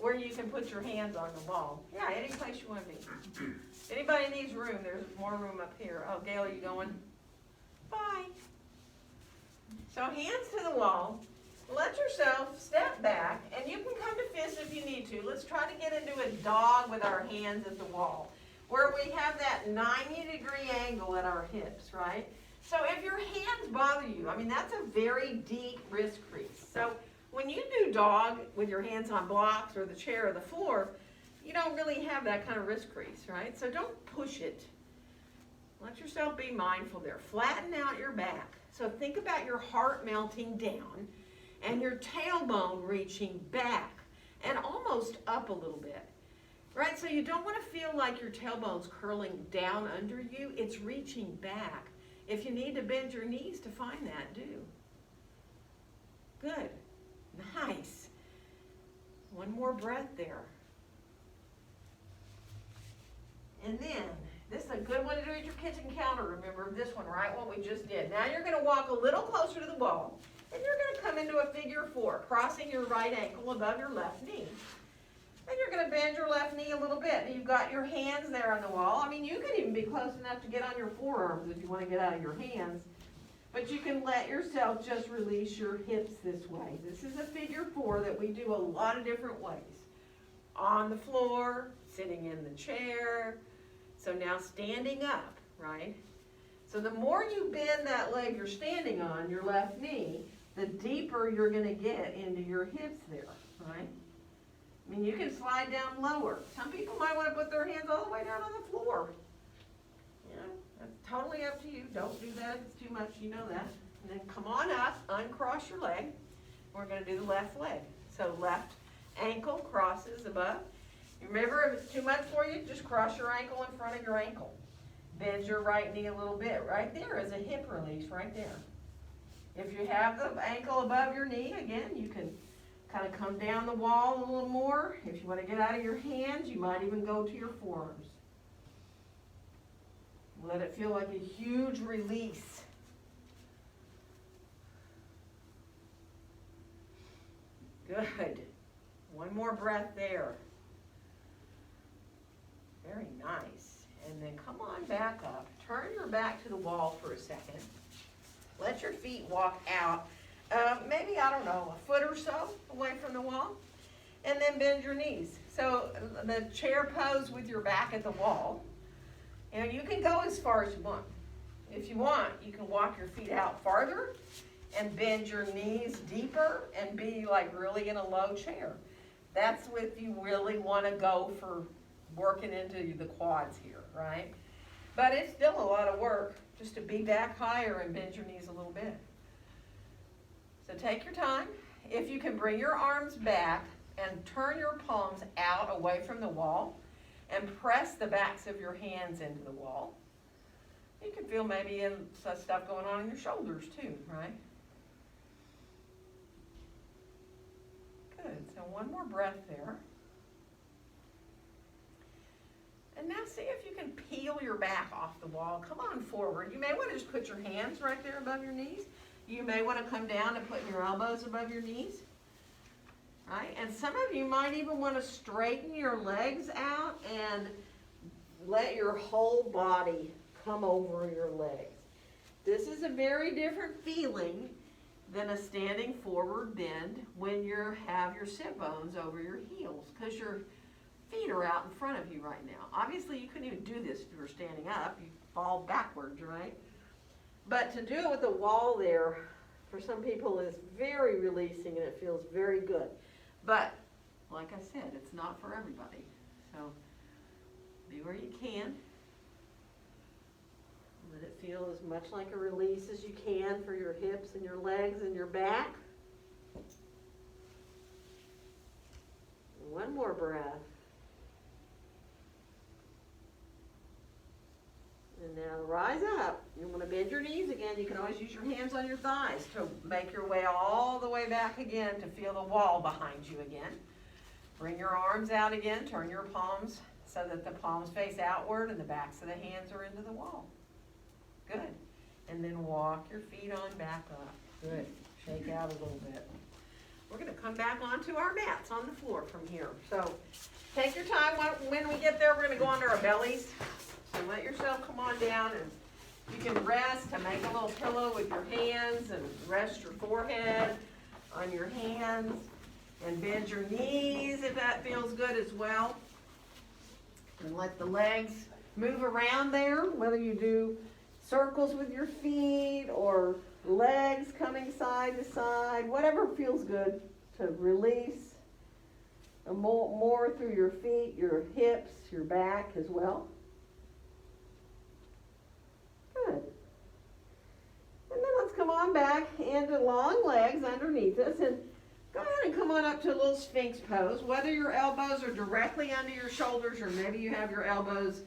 where you can put your hands on the wall. Yeah, any place you want to be. Anybody needs room, there's more room up here. Oh, Gail, are you going? Bye. So hands to the wall. Let yourself step back, and you can come to fist if you need to. Let's try to get into a dog with our hands at the wall, where we have that 90-degree angle at our hips, right? So if your hands bother you, I mean, that's a very deep wrist crease. So when you do dog with your hands on blocks or the chair or the floor, you don't really have that kind of wrist crease, right? So don't push it. Let yourself be mindful there. Flatten out your back. So think about your heart melting down and your tailbone reaching back and almost up a little bit, right? So you don't want to feel like your tailbone's curling down under you. It's reaching back. If you need to bend your knees to find that, do. Good. Nice. One more breath there. And then, this is a good one to do at your kitchen counter. Remember this one, right? What we just did. Now you're going to walk a little closer to the wall, and you're going to come into a figure 4, crossing your right ankle above your left knee. And you're going to bend your left knee a little bit. You've got your hands there on the wall. I mean, you could even be close enough to get on your forearms if you want to get out of your hands. But you can let yourself just release your hips this way. This is a figure 4 that we do a lot of different ways. On the floor, sitting in the chair. So now standing up, right? So the more you bend that leg you're standing on, your left knee, the deeper you're going to get into your hips there, right? I mean, you can slide down lower. Some people might want to put their hands all the way down on the floor. You know, that's totally up to you. Don't do that if it's too much, you know that. And then come on up, uncross your leg. We're going to do the left leg. So left ankle crosses above. Remember, if it's too much for you, just cross your ankle in front of your ankle. Bend your right knee a little bit. Right there is a hip release right there. If you have the ankle above your knee, again, you can kind of come down the wall a little more. If you want to get out of your hands, you might even go to your forearms. Let it feel like a huge release. Good. One more breath there. Very nice. And then come on back up. Turn your back to the wall for a second. Let your feet walk out maybe, I don't know, a foot or so away from the wall. And then bend your knees. So the chair pose with your back at the wall. And you can go as far as you want. If you want, you can walk your feet out farther and bend your knees deeper and be like really in a low chair. That's if you really want to go for working into the quads here, right? But it's still a lot of work just to be back higher and bend your knees a little bit. So take your time. If you can bring your arms back and turn your palms out away from the wall and press the backs of your hands into the wall. You can feel maybe some stuff going on in your shoulders too, right? Good, so one more breath there. And now see if you can peel your back off the wall. Come on forward. You may want to just put your hands right there above your knees. You may want to come down and put your elbows above your knees. Right? And some of you might even want to straighten your legs out and let your whole body come over your legs. This is a very different feeling than a standing forward bend when you have your sit bones over your heels, because your feet are out in front of you right now. Obviously, you couldn't even do this if you were standing up. You fall backwards, right? But to do it with the wall there, for some people, is very releasing and it feels very good. But, like I said, it's not for everybody. So, be where you can. Let it feel as much like a release as you can for your hips and your legs and your back. One more breath. And now rise up. You want to bend your knees again. You can always use your hands on your thighs to make your way all the way back again to feel the wall behind you again. Bring your arms out again. Turn your palms so that the palms face outward and the backs of the hands are into the wall. Good. And then walk your feet on back up. Good. Shake out a little bit. We're going to come back onto our mats on the floor from here. So take your time. When we get there, we're going to go onto our bellies. So let yourself come on down, and you can rest and make a little pillow with your hands and rest your forehead on your hands and bend your knees if that feels good as well. And let the legs move around there, whether you do circles with your feet or legs coming side to side, whatever feels good to release more through your feet, your hips, your back as well. Good. And then let's come on back into long legs underneath us and go ahead and come on up to a little Sphinx pose. Whether your elbows are directly under your shoulders or maybe you have your elbows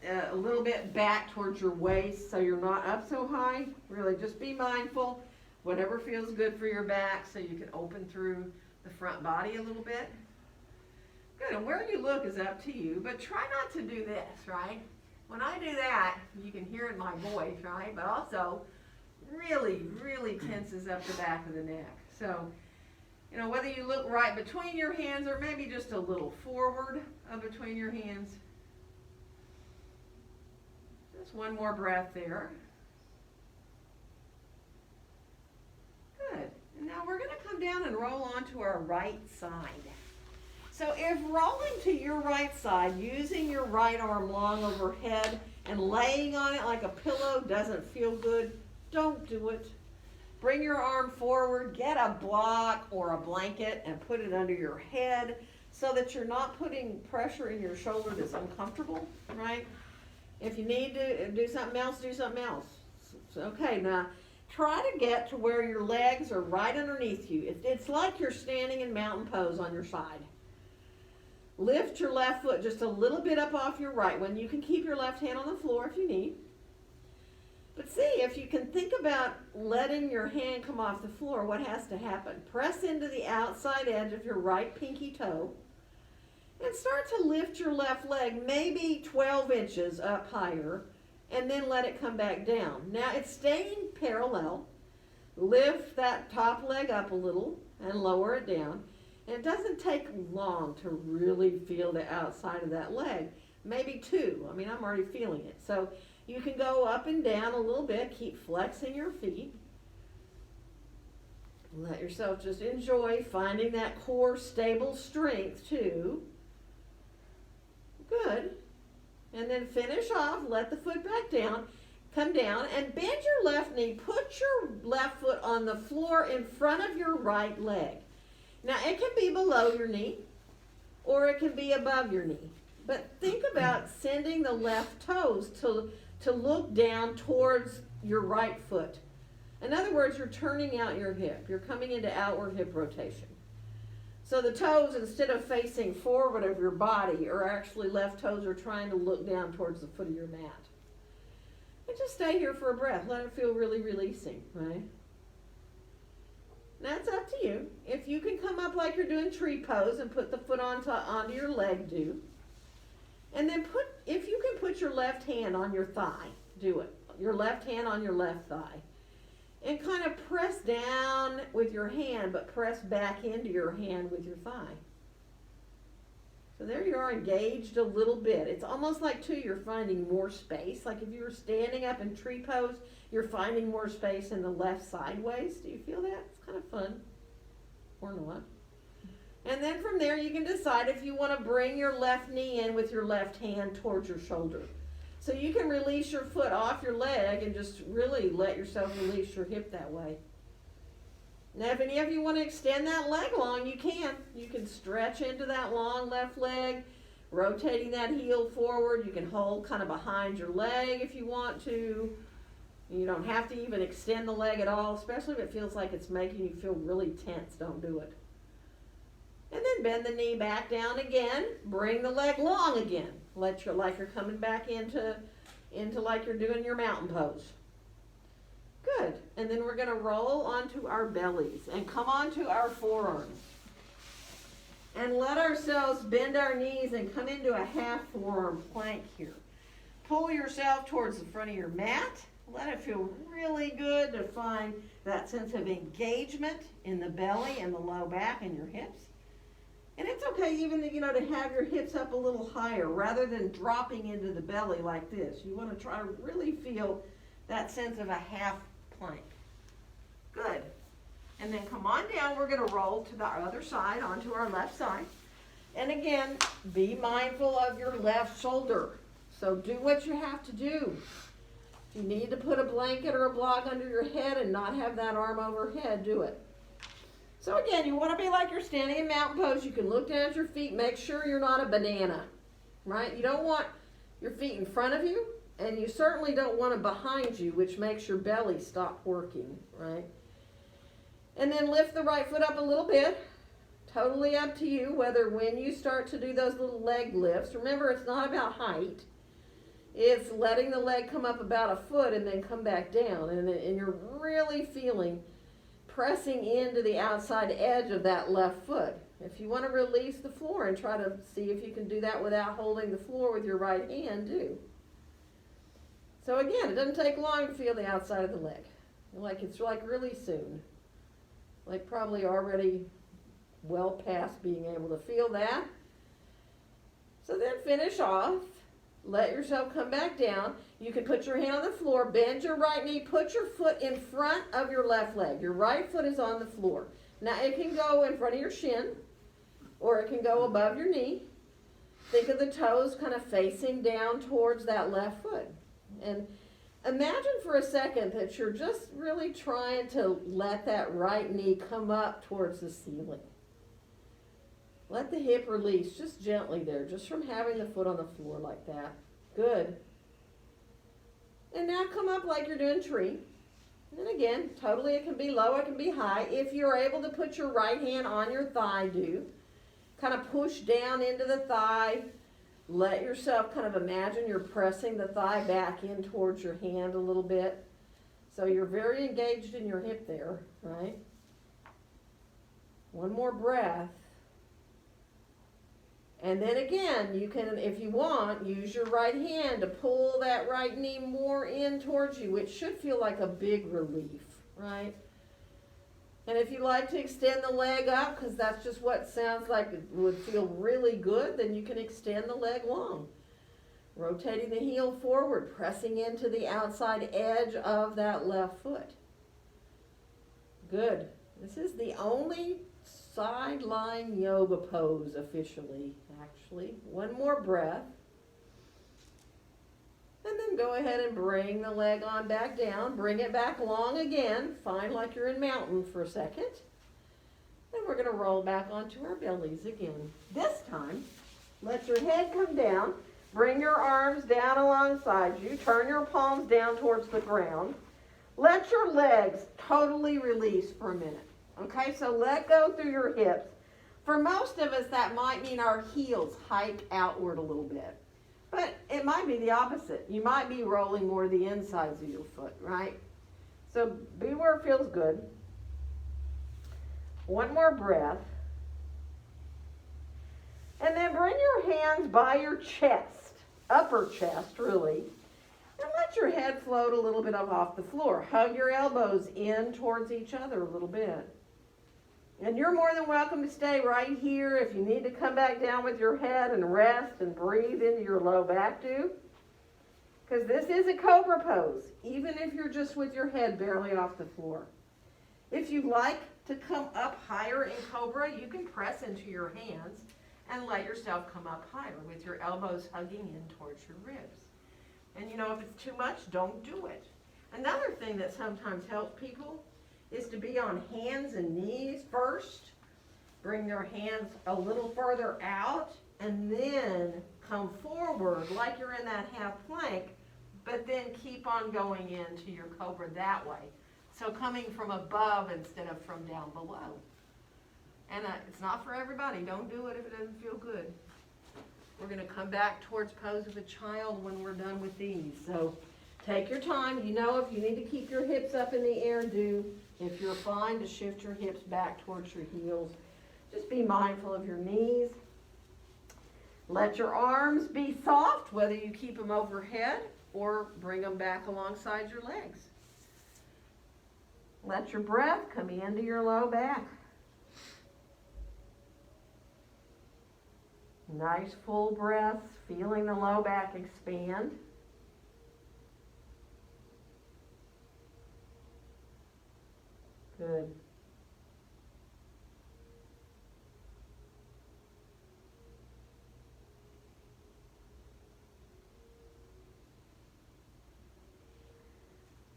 a little bit back towards your waist so you're not up so high. Really just be mindful. Whatever feels good for your back so you can open through the front body a little bit. Good, and where you look is up to you, but try not to do this, right? When I do that, you can hear it in my voice, right? But also really, really tenses up the back of the neck. So, you know, whether you look right between your hands or maybe just a little forward between your hands. Just one more breath there. Good. And now we're going to come down and roll onto our right side. So if rolling to your right side, using your right arm long overhead and laying on it like a pillow doesn't feel good, don't do it. Bring your arm forward, get a block or a blanket and put it under your head so that you're not putting pressure in your shoulder that's uncomfortable, right? If you need to do something else, do something else. Okay, now try to get to where your legs are right underneath you. It's like you're standing in mountain pose on your side. Lift your left foot just a little bit up off your right one. You can keep your left hand on the floor if you need. But see, if you can think about letting your hand come off the floor, what has to happen? Press into the outside edge of your right pinky toe and start to lift your left leg maybe 12 inches up higher and then let it come back down. Now it's staying parallel. Lift that top leg up a little and lower it down. And it doesn't take long to really feel the outside of that leg. Maybe 2. I mean, I'm already feeling it. So you can go up and down a little bit. Keep flexing your feet. Let yourself just enjoy finding that core stable strength too. Good. And then finish off, let the foot back down, come down and bend your left knee. Put your left foot on the floor in front of your right leg. Now it can be below your knee or it can be above your knee. But think about sending the left toes to look down towards your right foot. In other words, you're turning out your hip. You're coming into outward hip rotation. So the toes, instead of facing forward of your body, are actually left toes are trying to look down towards the foot of your mat. And just stay here for a breath. Let it feel really releasing, right? Now it's up to you. If you can come up like you're doing tree pose and put the foot onto your leg, do. And then if you can put your left hand on your thigh, do it. Your left hand on your left thigh. And kind of press down with your hand, but press back into your hand with your thigh. So there you are, engaged a little bit. It's almost like, too, you're finding more space. Like if you were standing up in tree pose, you're finding more space in the left sideways. Do you feel that? It's kind of fun. Or not. And then from there, you can decide if you want to bring your left knee in with your left hand towards your shoulder. So you can release your foot off your leg and just really let yourself release your hip that way. Now, if any of you want to extend that leg long, you can. You can stretch into that long left leg, rotating that heel forward. You can hold kind of behind your leg if you want to. You don't have to even extend the leg at all, especially if it feels like it's making you feel really tense. Don't do it. And then bend the knee back down again. Bring the leg long again. Like you're coming back into like you're doing your mountain pose. Good. And then we're going to roll onto our bellies and come onto our forearms. And let ourselves bend our knees and come into a half forearm plank here. Pull yourself towards the front of your mat. Let it feel really good to find that sense of engagement in the belly and the low back and your hips. And it's okay even to have your hips up a little higher rather than dropping into the belly like this. You want to try to really feel that sense of a half plank. Good. And then come on down. We're going to roll to the other side, onto our left side. And again, be mindful of your left shoulder. So do what you have to do. If you need to put a blanket or a block under your head and not have that arm overhead, do it. So again, you want to be like you're standing in mountain pose. You can look down at your feet. Make sure you're not a banana, right? You don't want your feet in front of you, and you certainly don't want them behind you, which makes your belly stop working, right? And then lift the right foot up a little bit. Totally up to you whether when you start to do those little leg lifts. Remember, it's not about height. It's letting the leg come up about a foot and then come back down. And you're really feeling pressing into the outside edge of that left foot. If you want to release the floor and try to see if you can do that without holding the floor with your right hand, do. So again, it doesn't take long to feel the outside of the leg. It's like really soon. Like probably already well past being able to feel that. So then finish off. Let yourself come back down. You can put your hand on the floor, bend your right knee, put your foot in front of your left leg. Your right foot is on the floor. Now it can go in front of your shin, or it can go above your knee. Think of the toes kind of facing down towards that left foot. And imagine for a second that you're just really trying to let that right knee come up towards the ceiling. Let the hip release just gently there, just from having the foot on the floor like that. Good. And now come up like you're doing tree. And again, totally it can be low, it can be high. If you're able to put your right hand on your thigh, do. Kind of push down into the thigh. Let yourself kind of imagine you're pressing the thigh back in towards your hand a little bit. So you're very engaged in your hip there, right? One more breath. And then again, you can, if you want, use your right hand to pull that right knee more in towards you, which should feel like a big relief, right? And if you like to extend the leg up, because that's just what sounds like it would feel really good, then you can extend the leg long. Rotating the heel forward, pressing into the outside edge of that left foot. Good. This is the only sideline yoga pose officially, actually. One more breath. And then go ahead and bring the leg on back down. Bring it back long again. Find like you're in mountain for a second. Then we're going to roll back onto our bellies again. This time, let your head come down. Bring your arms down alongside you. Turn your palms down towards the ground. Let your legs totally release for a minute. Okay, so let go through your hips. For most of us, that might mean our heels hike outward a little bit. But it might be the opposite. You might be rolling more the insides of your foot, right? So be where it feels good. One more breath. And then bring your hands by your chest, upper chest really, and let your head float a little bit up off the floor. Hug your elbows in towards each other a little bit. And you're more than welcome to stay right here. If you need to come back down with your head and rest and breathe into your low back, do. Because this is a cobra pose, even if you're just with your head barely off the floor. If you'd like to come up higher in cobra, you can press into your hands and let yourself come up higher with your elbows hugging in towards your ribs. And you know, if it's too much, don't do it. Another thing that sometimes helps people is to be on hands and knees first. Bring your hands a little further out and then come forward like you're in that half plank, but then keep on going into your cobra that way. So coming from above instead of from down below. And it's not for everybody. Don't do it if it doesn't feel good. We're going to come back towards pose of a child when we're done with these. So take your time. You know, if you need to keep your hips up in the air, do. If you're fine to shift your hips back towards your heels, just be mindful of your knees. Let your arms be soft, whether you keep them overhead or bring them back alongside your legs. Let your breath come into your low back. Nice full breaths, feeling the low back expand. Good.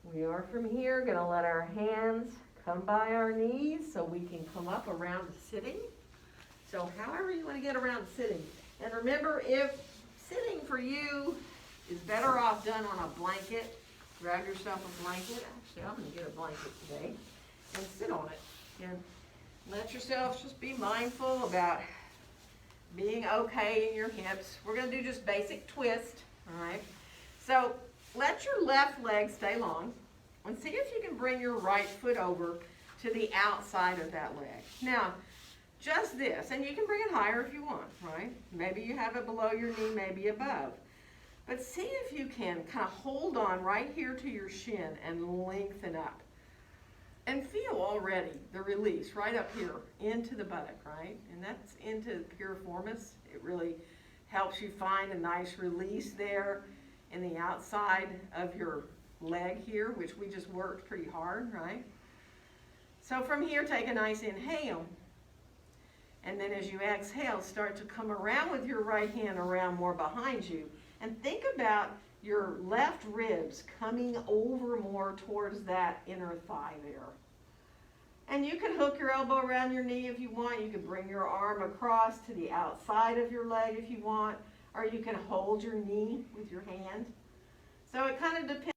We are from here going to let our hands come by our knees so we can come up around sitting. So however you want to get around sitting. And remember, if sitting for you is better off done on a blanket, grab yourself a blanket. Actually, I'm going to get a blanket today and sit on it. And let yourself just be mindful about being okay in your hips. We're going to do just basic twist, all right? So let your left leg stay long and see if you can bring your right foot over to the outside of that leg. Now, just this, and you can bring it higher if you want, right? Maybe you have it below your knee, maybe above. But see if you can kind of hold on right here to your shin and lengthen up. And feel already the release right up here into the buttock, right? And that's into the piriformis. It really helps you find a nice release there in the outside of your leg here, which we just worked pretty hard, right? So from here, take a nice inhale. And then as you exhale, start to come around with your right hand around more behind you. And think about your left ribs coming over more towards that inner thigh there. And you can hook your elbow around your knee if you want. You can bring your arm across to the outside of your leg if you want. Or you can hold your knee with your hand. So it kind of depends.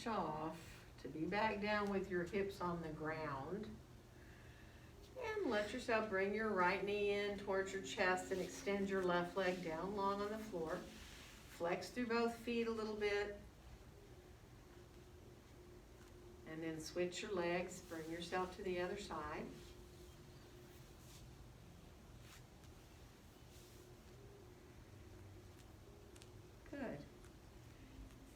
switch off to be back down with your hips on the ground. And let yourself bring your right knee in towards your chest and extend your left leg down long on the floor. Flex through both feet a little bit. And then switch your legs, bring yourself to the other side. Good.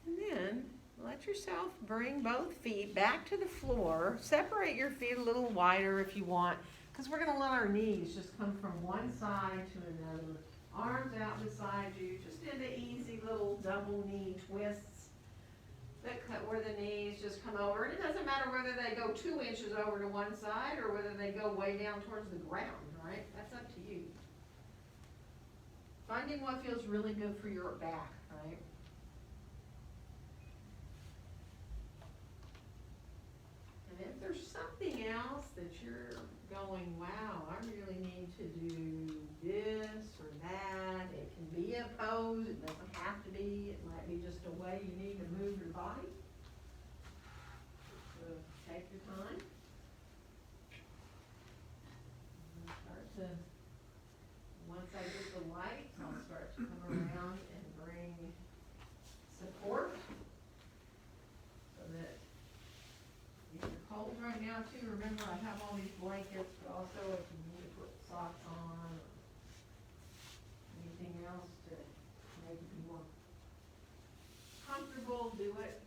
And then let yourself bring both feet back to the floor. Separate your feet a little wider if you want, because we're going to let our knees just come from one side to another. Arms out beside you, just into easy little double knee twists that cut where the knees just come over. And it doesn't matter whether they go 2 inches over to one side or whether they go way down towards the ground, right? That's up to you. Finding what feels really good for your back, right? And if there's something else that you're going, wow, I really need to do this or that, it can be a pose, it doesn't have to be, it might be just a way you need to move your body. So take your time. Start to, once I get the light, I'll start to come around and bring support so that if you're cold right now too, remember I have all these blankets, but also if you need to put socks on or anything else to make you more comfortable, do it.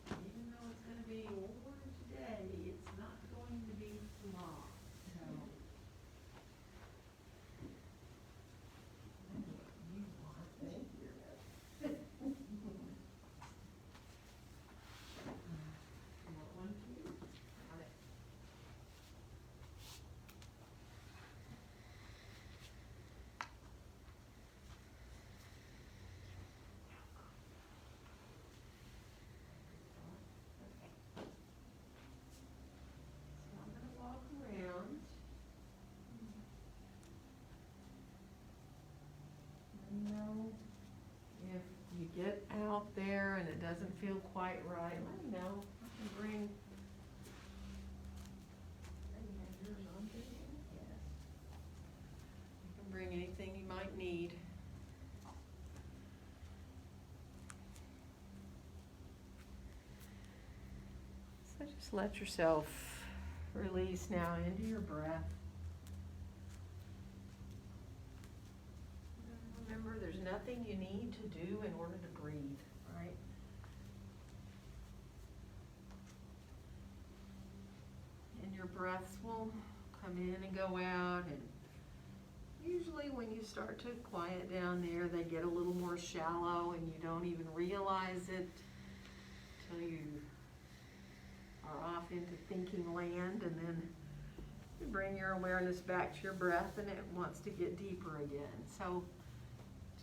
Even though it's going to be warm today, it's not going to be tomorrow. So, that's what you want. Thank you. You want one too? Got it. So I'm going to walk around. Let me know if you get out there and it doesn't feel quite right. Let me know. I can bring. You have yours on too? Yes. I can bring anything you might need. So just let yourself release now into your breath. Remember, there's nothing you need to do in order to breathe, right? And your breaths will come in and go out, and usually when you start to quiet down there, they get a little more shallow and you don't even realize it until you are off into thinking land, and then you bring your awareness back to your breath and it wants to get deeper again. So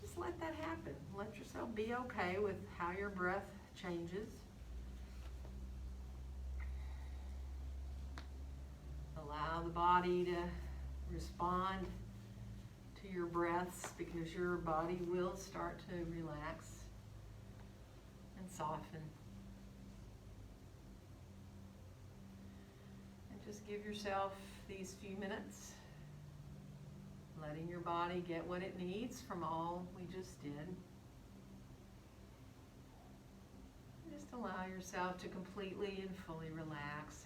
just let that happen. Let yourself be okay with how your breath changes. Allow the body to respond to your breaths, because your body will start to relax and soften. And just give yourself these few minutes, letting your body get what it needs from all we just did. Just allow yourself to completely and fully relax.